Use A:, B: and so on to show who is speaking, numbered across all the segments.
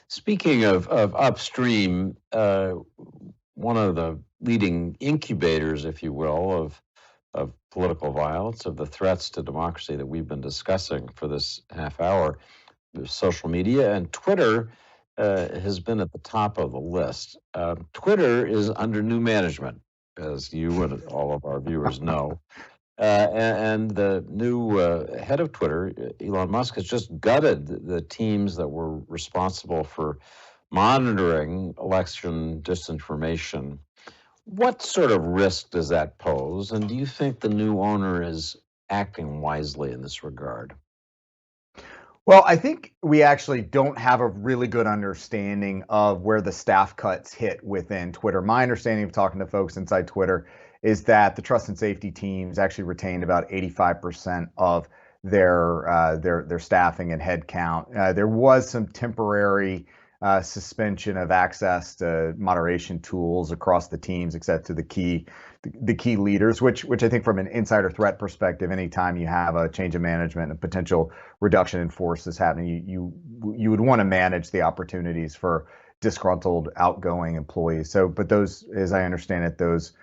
A: Speaking of upstream, one of the leading incubators, if you will, of political violence, of the threats to democracy that we've been discussing for this half hour, is social media, and Twitter has been at the top of the list. Twitter is under new management, as you and all of our viewers know. And the new head of Twitter, Elon Musk, has just gutted the teams that were responsible for monitoring election disinformation. What sort of risk does that pose? And do you think the new owner is acting wisely in this regard?
B: Well, I think we actually don't have a really good understanding of where the staff cuts hit within Twitter. My understanding of talking to folks inside Twitter is that the trust and safety teams actually retained about 85% of their staffing and headcount. There was some temporary suspension of access to moderation tools across the teams, except to the key leaders, which I think from an insider threat perspective, anytime you have a change of management and potential reduction in force is happening, you would want to manage the opportunities for disgruntled outgoing employees. So, but those, as I understand it, those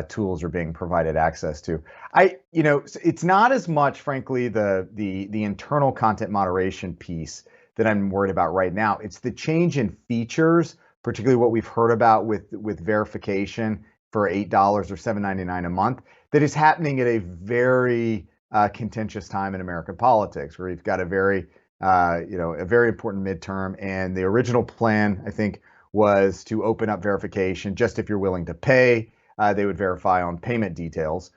B: tools are being provided access to. It's not as much, frankly, the internal content moderation piece that I'm worried about right now. It's the change in features, particularly what we've heard about with verification for $8 or $7.99 a month, that is happening at a very contentious time in American politics, where you've got a very important midterm, and the original plan, I think, was to open up verification just if you're willing to pay. They would verify on payment details.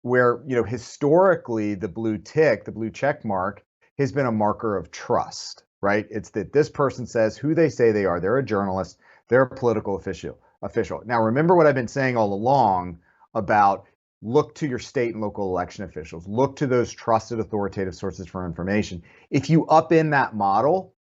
B: Where historically the blue tick, the blue check mark, has been a marker of trust, right? It's that this person says who they say they are. They're a journalist. They're a political official. Now, remember what I've been saying all along about look to your state and local election officials. Look to those trusted authoritative sources for information. If you upend that model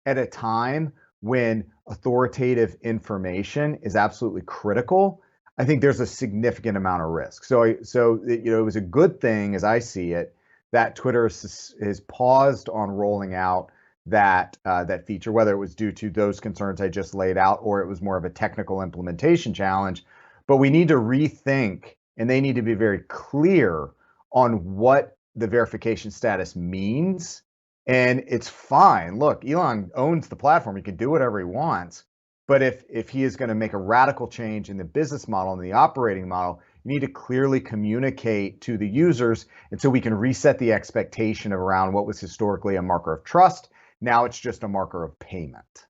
B: at a time when authoritative information is absolutely critical, I think there's a significant amount of risk. So it was a good thing, as I see it, that Twitter has paused on rolling out that feature, whether it was due to those concerns I just laid out or it was more of a technical implementation challenge. But we need to rethink, and they need to be very clear on what the verification status means. And it's fine. Look, Elon owns the platform. He can do whatever he wants. But if he is going to make a radical change in the business model and the operating model, you need to clearly communicate to the users, and so we can reset the expectation around what was historically a marker of trust. Now it's just a marker of payment.